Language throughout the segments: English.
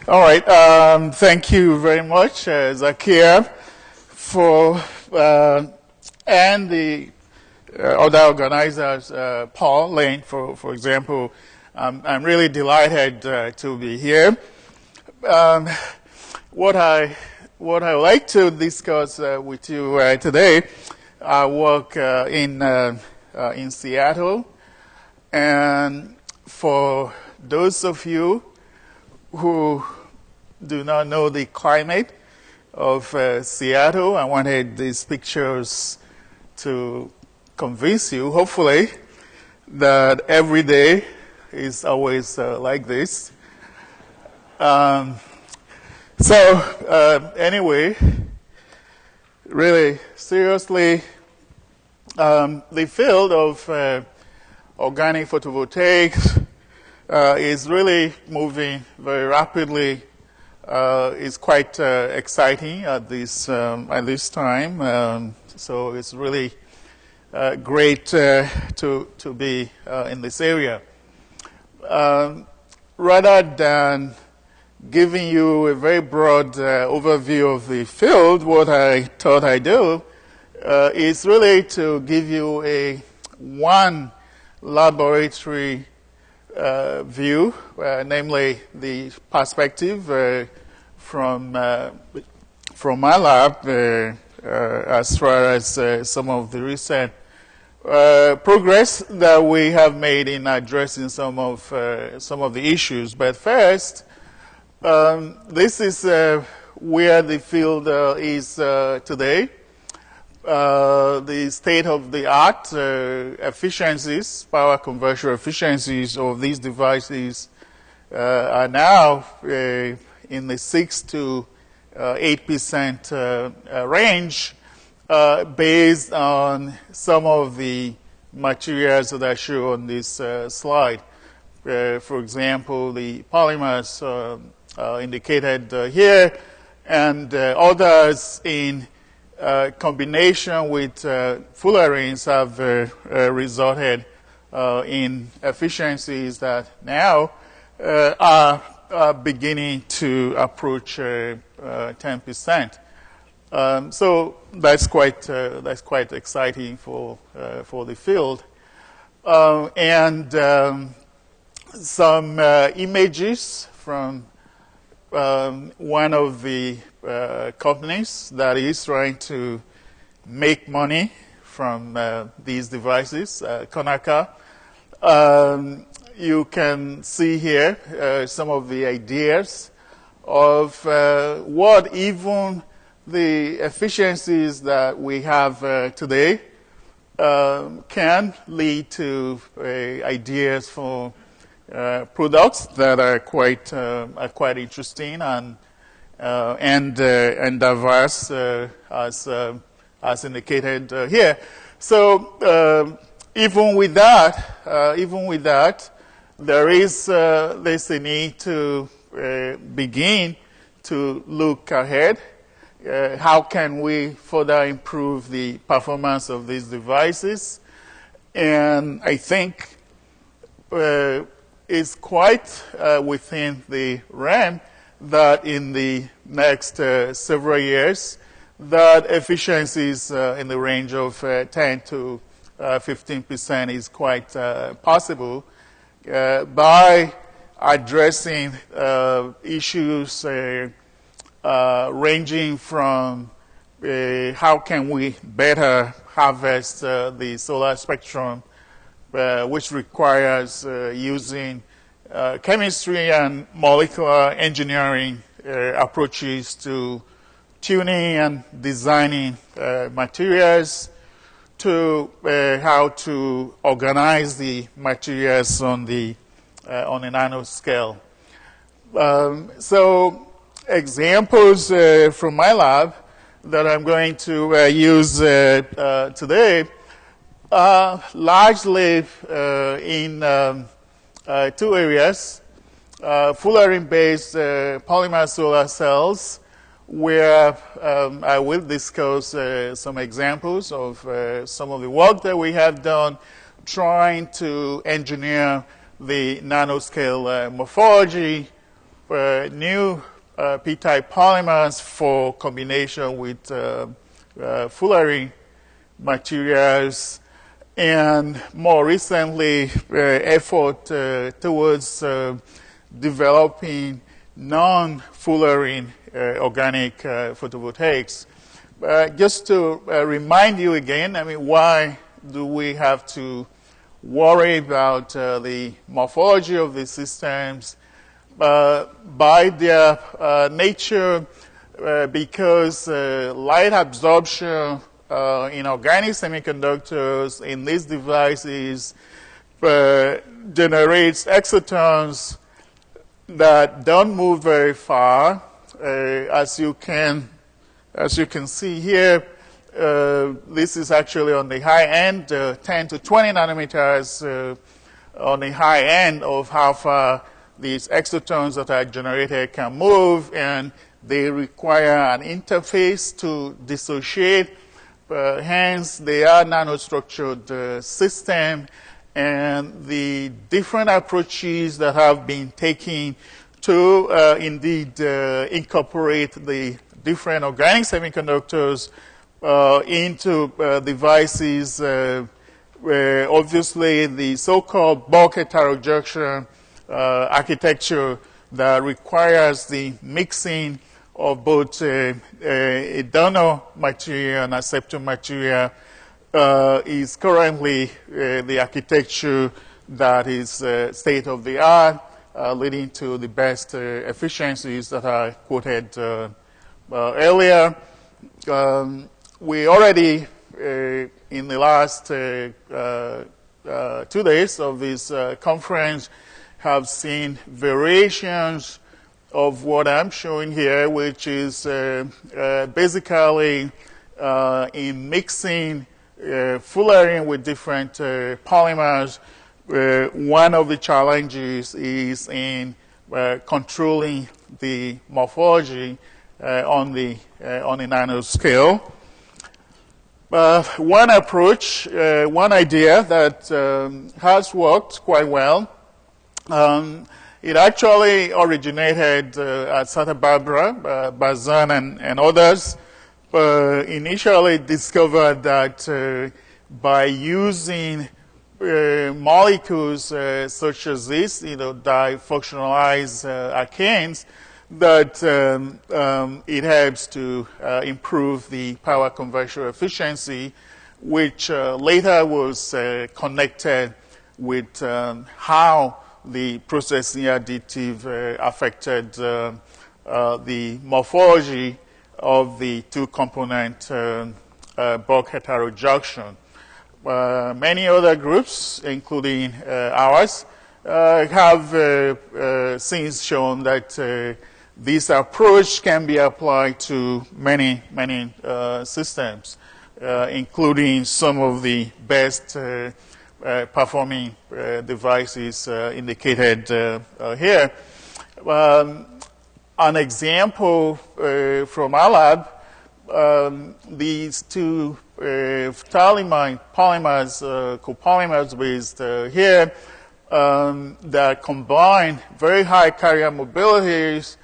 All right. Thank you very much, Zakia, for and the other organizers, Paul Lane, for example. I'm really delighted to be here. What I would like to discuss with you today, I work in Seattle, and for those of you who do not know the climate of Seattle, I wanted these pictures to convince you, hopefully, that every day is always like this. Anyway, really seriously, the field of organic photovoltaics is really moving very rapidly. It's quite exciting at this time. So it's really great to be in this area. Rather than giving you a very broad overview of the field, what I thought I'd do is really to give you one laboratory view, namely the perspective from my lab as far as some of the recent progress that we have made in addressing some of the issues. But first, this is where the field is today. The state-of-the-art efficiencies, power conversion efficiencies of these devices are now in the 6 to 8% range based on some of the materials that I show on this slide. For example, the polymers indicated here, and others in combination with fullerenes have resulted in efficiencies that now are beginning to approach 10%. So that's quite exciting for the field. And some images from one of the companies that is trying to make money from these devices, Konica. You can see here some of the ideas of what even the efficiencies that we have today can lead to ideas for products that are quite interesting and diverse, as indicated here. So even with that, there is there's a need to begin to look ahead. How can we further improve the performance of these devices? And I think it's quite within the realm that in the next several years, that efficiencies in the range of 10 to 15% is quite possible by addressing issues ranging from how can we better harvest the solar spectrum, which requires using chemistry and molecular engineering approaches to tuning and designing materials, to how to organize the materials on a nanoscale. So examples from my lab that I'm going to use today are largely in two areas. Fullerene-based polymer solar cells, where I will discuss some examples of some of the work that we have done trying to engineer the nanoscale morphology new p-type polymers for combination with Fullerene materials, and more recently, effort towards developing non-Fullerene organic photovoltaics. Just to remind you again, I mean, why do we have to worry about the morphology of the systems? By their nature, because light absorption in organic semiconductors in these devices generates excitons that don't move very far. As you can see here, this is actually on the high end, 10 to 20 nanometers on the high end of how far these excitons that are generated can move, and they require an interface to dissociate. Hence, they are nanostructured system, and the different approaches that have been taken to indeed incorporate the different organic semiconductors into devices, where obviously the so-called bulk heterojunction architecture that requires the mixing of both a donor material and acceptor material is currently the architecture that is state-of-the-art, leading to the best efficiencies that I quoted earlier. We already, in the last 2 days of this conference, have seen variations of what I'm showing here, which is basically in mixing fullerene with different polymers. One of the challenges is in controlling the morphology on the nanoscale. One approach, one idea that has worked quite well. It actually originated at Santa Barbara, Bazan and others. Initially discovered that by using molecules such as this, difunctionalized alkanes, that it helps to improve the power conversion efficiency, which later was connected with how the processing additive affected the morphology of the two-component bulk heterojunction. Many other groups, including ours, have since shown that this approach can be applied to many systems, including some of the best performing devices indicated here. An example from our lab, these two Fullerene-Polymers, Copolymers based here, that combine very high carrier mobilities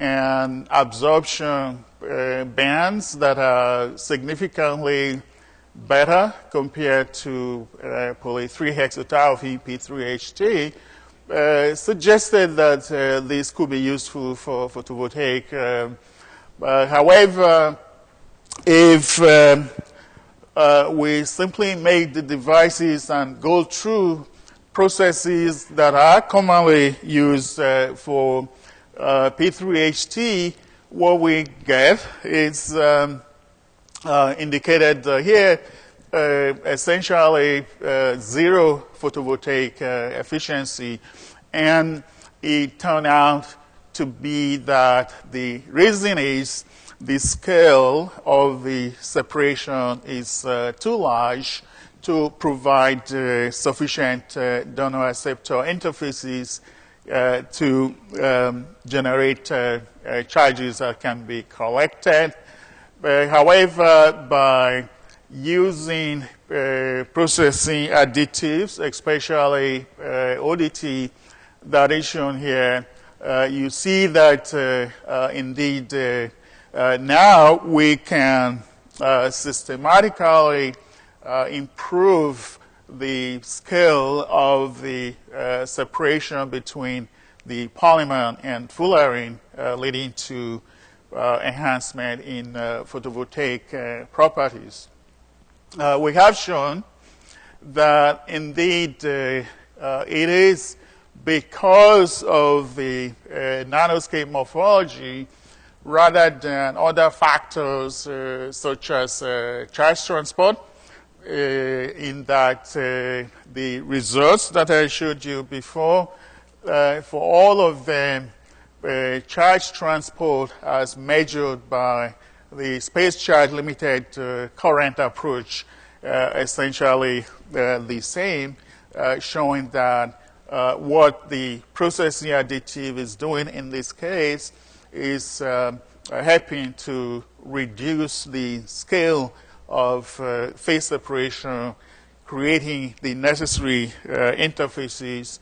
and absorption bands that are significantly better compared to poly 3-hexatyl VP3HT, suggested that this could be useful for photovoltaic. However, if we simply make the devices and go through processes that are commonly used for P3HT, what we get is indicated here, essentially zero photovoltaic efficiency. And it turned out to be that the reason is the scale of the separation is too large to provide sufficient donor-acceptor interfaces to generate charges that can be collected. However, by using processing additives, especially ODT, that is shown here, you see that indeed now we can systematically improve the scale of the separation between the polymer and fullerene, leading to enhancement in photovoltaic properties. We have shown that indeed it is because of the nanoscale morphology rather than other factors such as charge transport, in that the results that I showed you before, for all of them, charge transport as measured by the space charge limited current approach, essentially the same, showing that what the processing additive is doing in this case is helping to reduce the scale of phase separation, creating the necessary interfaces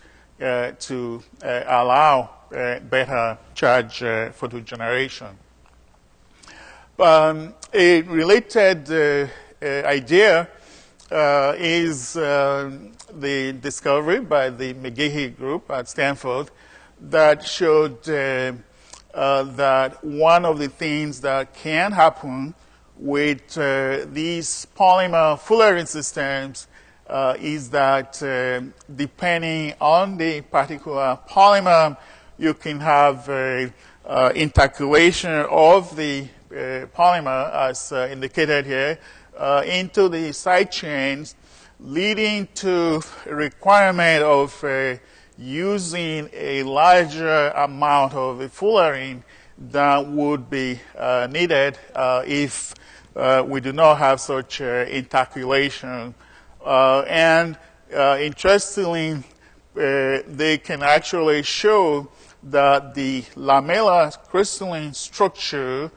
to allow better charge photogeneration. A related idea is the discovery by the McGehee group at Stanford that showed that one of the things that can happen with these polymer fullerene systems is that depending on the particular polymer, you can have intercalation of the polymer, as indicated here, into the side chains, leading to a requirement of using a larger amount of the fullerene than would be needed if we do not have such intercalation. And interestingly, they can actually show that the lamellar crystalline structure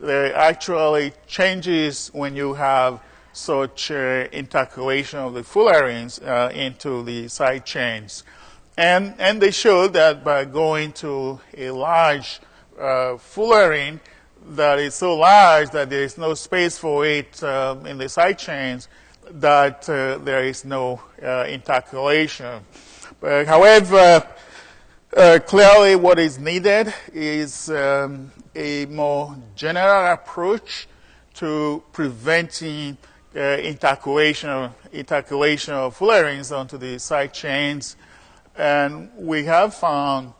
actually changes when you have such intercalation of the fullerenes into the side chains. And they show that by going to a large fullerene that is so large that there is no space for it in the side chains, that there is no intercalation. But however, clearly what is needed is a more general approach to preventing intercalation of fullerenes onto the side chains. And we have found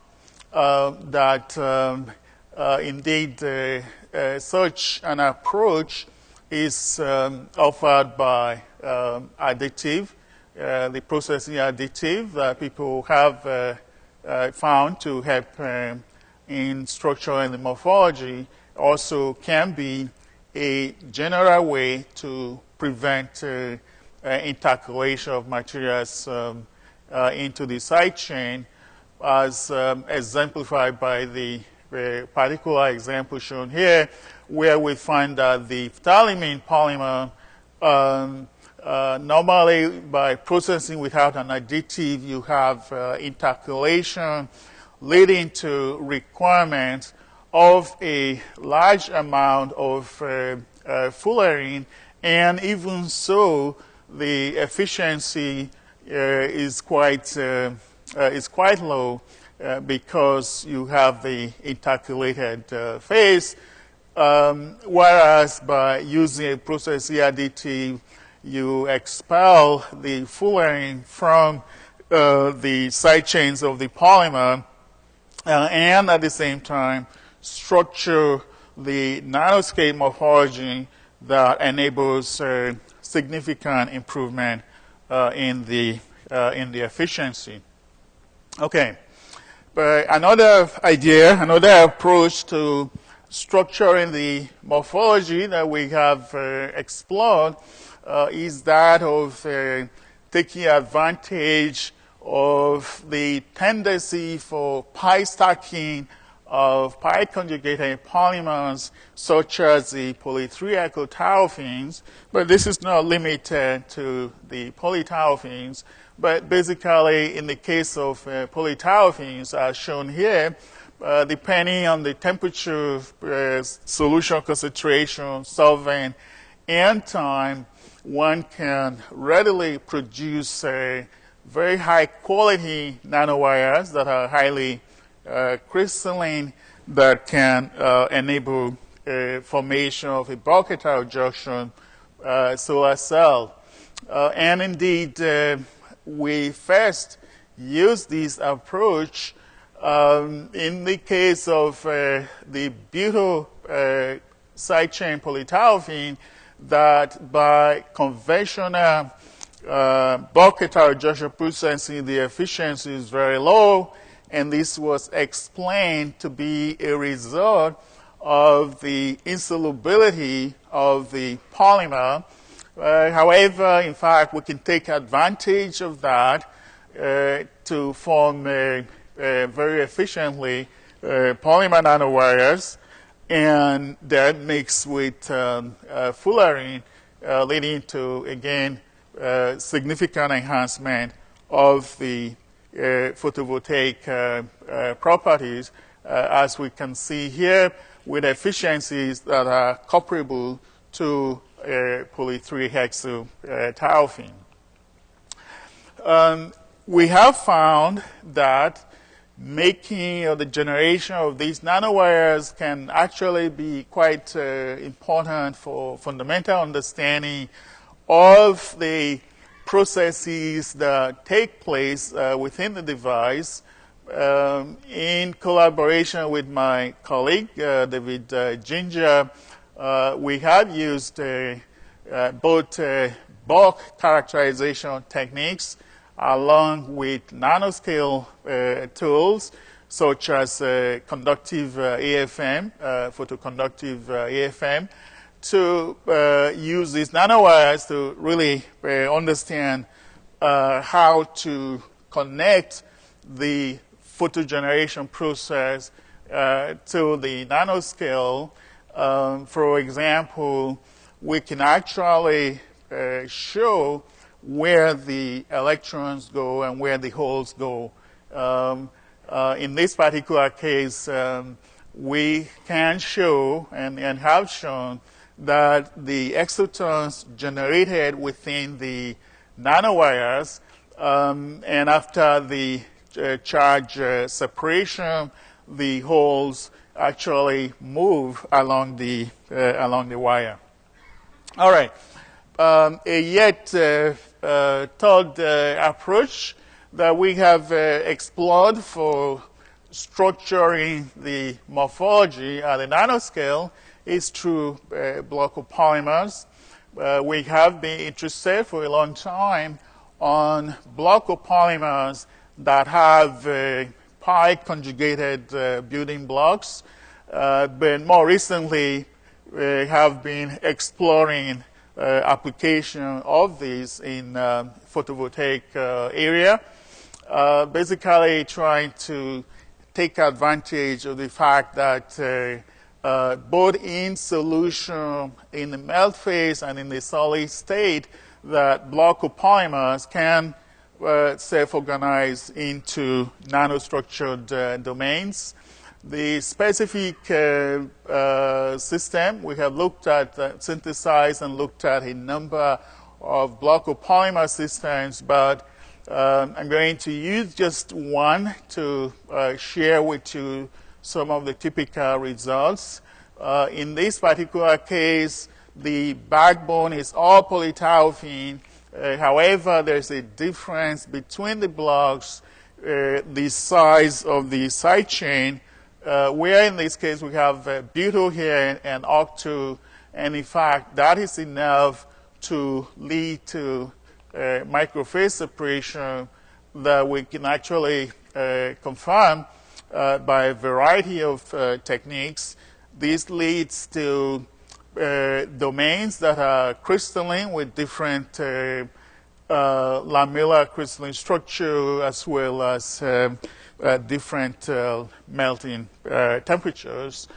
that indeed such an approach is offered by Additive, the processing additive that people have found to help in structure and the morphology, also can be a general way to prevent intercalation of materials into the side chain, as exemplified by the particular example shown here, where we find that the phthalate polymer, normally by processing without an additive, you have intercalation leading to requirement of a large amount of fullerene, and even so, the efficiency is quite low because you have the intercalated phase, whereas by using a processing additive, you expel the fullerene from the side chains of the polymer, and at the same time structure the nanoscale morphology that enables significant improvement in the efficiency. Okay, but another idea, another approach to structuring the morphology that we have explored is that of taking advantage of the tendency for pi stacking of pi conjugated polymers such as the polyethylthiophene, but this is not limited to the polyethylphenes, but basically in the case of polyethylphenes as shown here, depending on the temperature, solution concentration, solvent, and time, one can readily produce very high quality nanowires that are highly crystalline, that can enable formation of a bulk heterojunction solar cell. And indeed, we first use this approach in the case of the butyl sidechain polytoluene, that by conventional bulk heterojunction processing, the efficiency is very low, and this was explained to be a result of the insolubility of the polymer. However, in fact, we can take advantage of that to form very efficiently polymer nanowires, and that mixed with fullerene, leading to, again, significant enhancement of the photovoltaic properties, as we can see here, with efficiencies that are comparable to poly-3-hexyltoluene. We have found that making or the generation of these nanowires can actually be quite important for fundamental understanding of the processes that take place within the device. In collaboration with my colleague, David Ginger, we have used both bulk characterization techniques along with nanoscale tools such as conductive AFM, photoconductive AFM, to use these nanowires to really understand how to connect the photogeneration process to the nanoscale. For example, we can actually show where the electrons go and where the holes go. In this particular case, we can show and have shown that the excitons generated within the nanowires, and after the charge separation, the holes actually move along the wire. All right. A yet third approach that we have explored for structuring the morphology at the nanoscale is through block Copolymers. We have been interested for a long time on block Copolymers that have pi conjugated building blocks, but more recently have been exploring application of these in photovoltaic area, basically trying to take advantage of the fact that both in solution in the melt phase and in the solid state, that block Copolymers can self-organize into nanostructured domains. The specific system, we have looked at, synthesized and looked at a number of block Copolymer systems, but I'm going to use just one to share with you some of the typical results. In this particular case, the backbone is all polytoluene. However, there's a difference between the blocks, the size of the side chain, where in this case we have butyl here and octyl, and in fact that is enough to lead to microphase separation that we can actually confirm by a variety of techniques. This leads to domains that are crystalline with different lamellar crystalline structure, as well as different melting temperatures,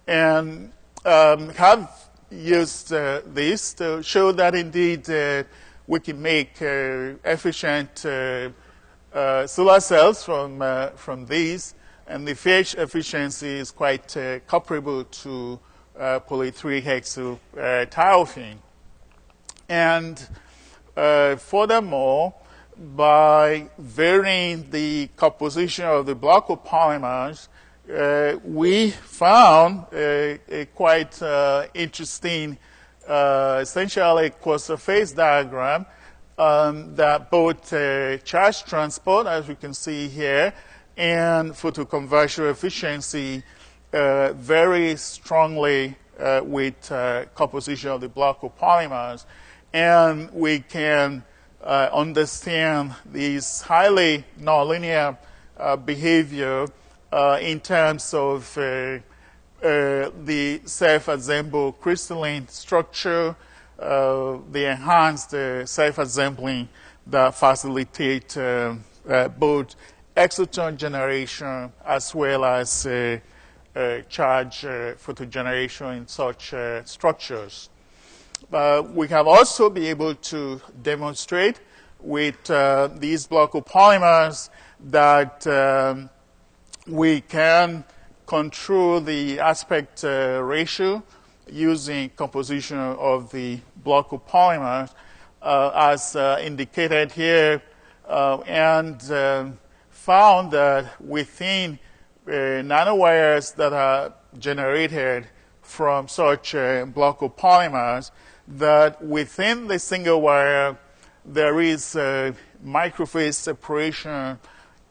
and have used this to show that indeed we can make efficient solar cells from these. and the efficiency is quite comparable to poly-3-hexylthiophene. And furthermore, by varying the composition of the block of polymers, we found a quite interesting, essentially cross-surface diagram that both charge transport, as we can see here, and photoconversion efficiency very strongly with composition of the block of polymers. And we can understand this highly nonlinear behavior in terms of the self-assembled crystalline structure, the enhanced self-assembling that facilitate both exciton generation as well as charge photogeneration in such structures. We have also been able to demonstrate with these block of polymers that we can control the aspect ratio using composition of the block of polymers as indicated here, and found that within nanowires that are generated from such a block of polymers, that within the single wire there is a microphase separation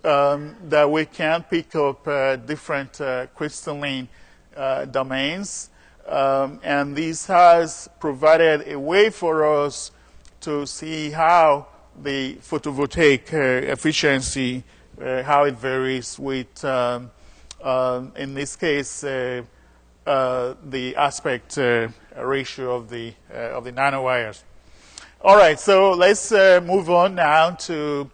that we can pick up different crystalline domains. And this has provided a way for us to see how the photovoltaic efficiency, how it varies with, in this case, the aspect ratio of the nanowires. All right, so let's move on now to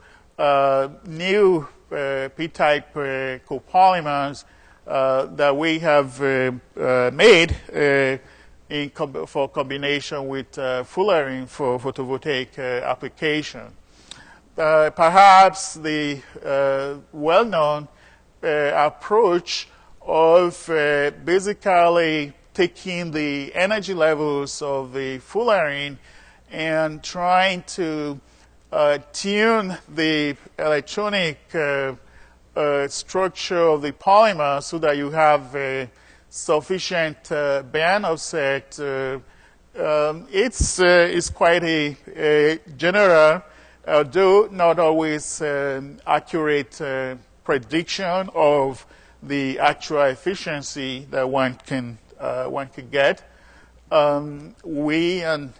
new P-type copolymers that we have made for combination with fullerene for photovoltaic application. Perhaps the well-known approach of basically taking the energy levels of the fullerene and trying to tune the electronic structure of the polymer so that you have a sufficient band offset. It's quite a general, although not always accurate prediction of the actual efficiency that one can get. We and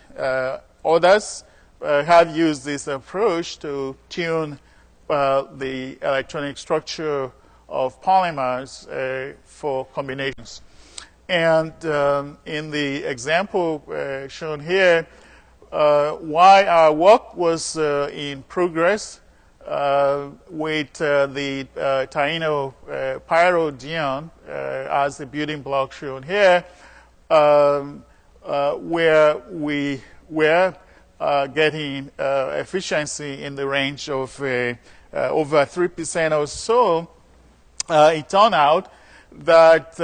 others have used this approach to tune the electronic structure of polymers for combinations. And in the example shown here, while our work was in progress with the thionyl-pyridine as the building block shown here, where we were getting efficiency in the range of over 3% or so, it turned out that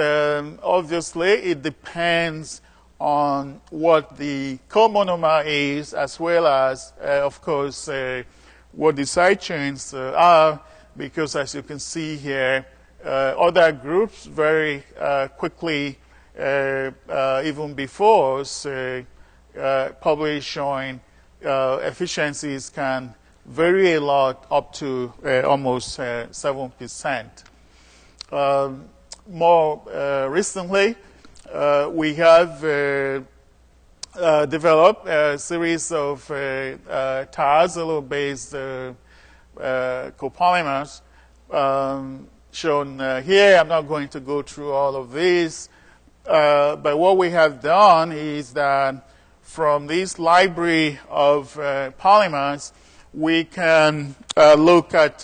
obviously it depends on what the comonomer is, as well as, of course, what the side chains are, because as you can see here, other groups very quickly, even before us, published showing efficiencies can vary a lot up to almost 7%. More recently, we have developed a series of Thiazolothiazole-based copolymers shown here. I'm not going to go through all of these, but what we have done is that from this library of polymers, we can look at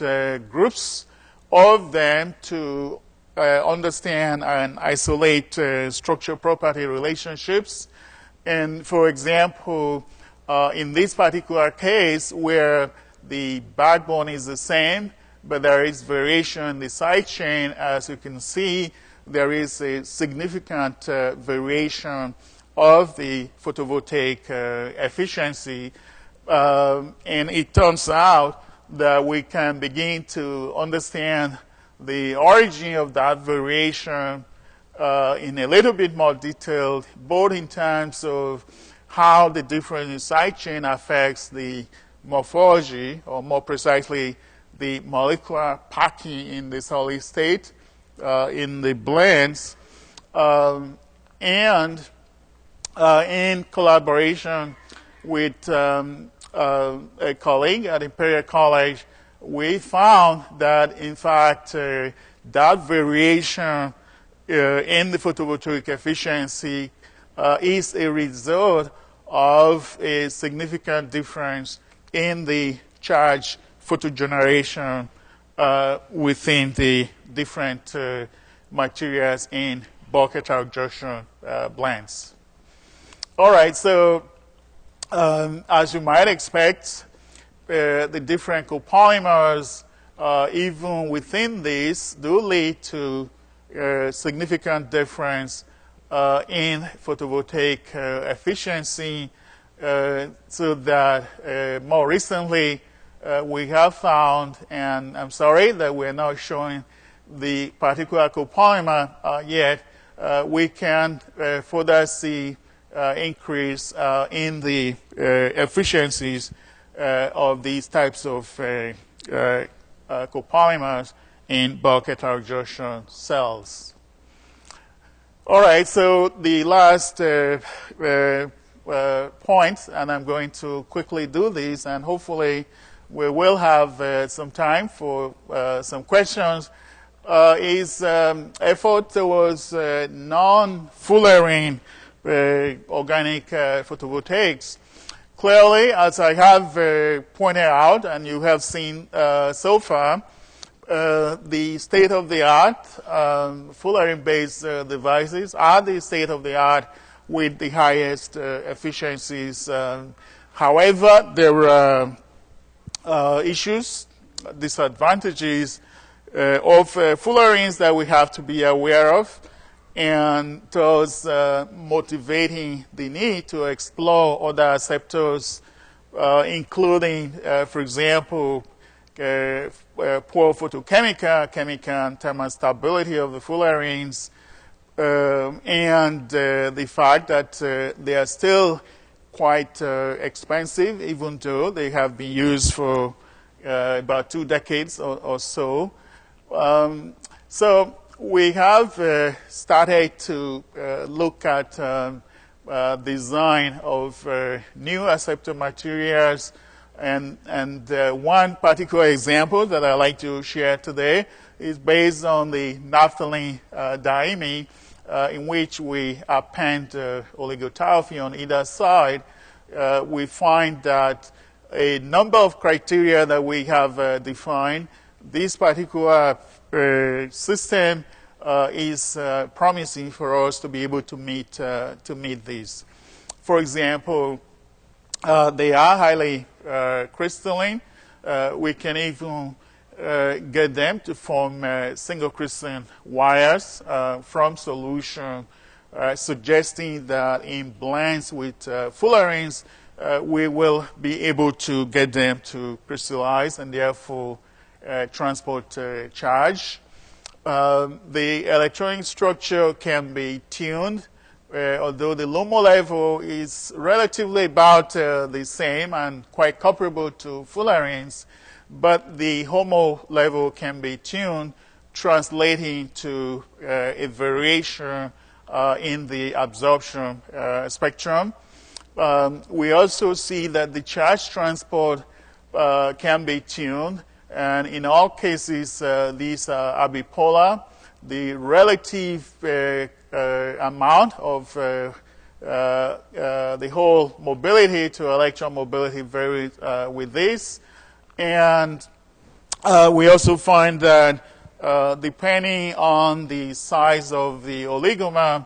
groups of them to understand and isolate structure property relationships. And for example, in this particular case where the backbone is the same, but there is variation in the side chain. As you can see, there is a significant variation of the photovoltaic efficiency, and it turns out that we can begin to understand the origin of that variation in a little bit more detail, both in terms of how the different side chain affects the morphology, or more precisely, the molecular packing in the solid state in the blends, and in collaboration with a colleague at Imperial College, we found that, in fact, that variation in the photovoltaic efficiency is a result of a significant difference in the charge photogeneration within the different materials in bulk heterojunction blends. All right, so as you might expect, the different copolymers, even within these, do lead to significant difference in photovoltaic efficiency, so that more recently we have found, and I'm sorry that we're not showing the particular copolymer yet, we can further see increase in the efficiencies of these types of copolymers in bulk heterojunction cells. All right, so the last point, and I'm going to quickly do this, and hopefully we will have some time for some questions, is effort towards non-fullerene organic photovoltaics. Clearly, as I have pointed out, and you have seen so far, the state-of-the-art Fullerene-based devices are the state-of-the-art with the highest efficiencies. However, there are issues, disadvantages of fullerenes that we have to be aware of, and thus motivating the need to explore other acceptors, including, for example, poor photochemical, chemical and thermal stability of the fullerenes, and the fact that they are still quite expensive, even though they have been used for about 2 decades or so. So we have started to look at design of new acceptor materials, and one particular example that I'd like to share today is based on the naphthalene diamine, in which we append oligothiophene on either side. We find that a number of criteria that we have defined, this particular system is promising for us to be able to meet these. For example, they are highly crystalline. We can even get them to form single crystalline wires from solution, suggesting that in blends with fullerenes, we will be able to get them to crystallize and therefore transport charge. The electronic structure can be tuned, although the LUMO level is relatively about the same and quite comparable to fullerenes, but the HOMO level can be tuned, translating to a variation in the absorption spectrum. We also see that the charge transport can be tuned, and in all cases, these are bipolar. The relative amount of the whole mobility to electron mobility varies with this. And we also find that depending on the size of the oligomer,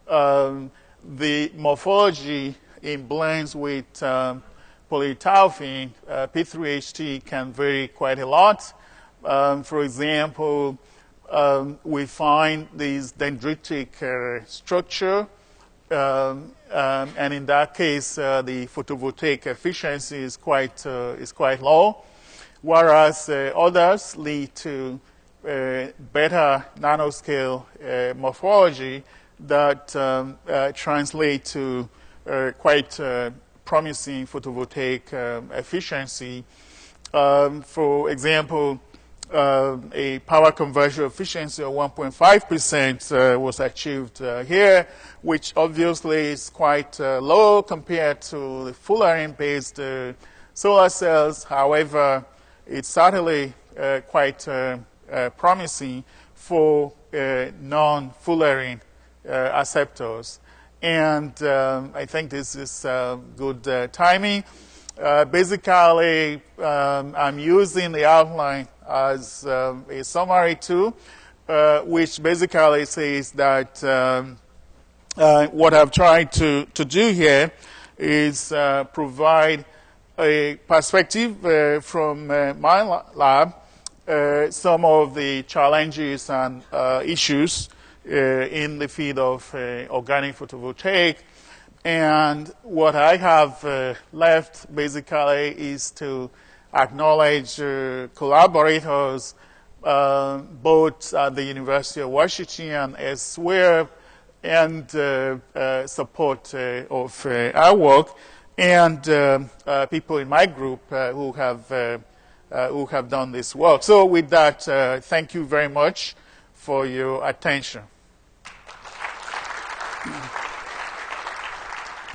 the morphology in blends with polyethylene, P3HT, can vary quite a lot. For example, we find this dendritic structure, and in that case, the photovoltaic efficiency is quite low, whereas others lead to better nanoscale morphology that translate to quite promising photovoltaic efficiency. For example, a power conversion efficiency of 1.5% was achieved here, which obviously is quite low compared to the Fullerene-based solar cells. However, it's certainly quite promising for non-Fullerene acceptors. And I think this is good timing. Basically, I'm using the outline as a summary tool, which basically says that what I've tried to do here is provide a perspective from my lab, some of the challenges and issues in the field of organic photovoltaic. And what I have left basically is to acknowledge collaborators both at the University of Washington and elsewhere, and support of our work, and people in my group who have done this work. So with that, thank you very much for your attention.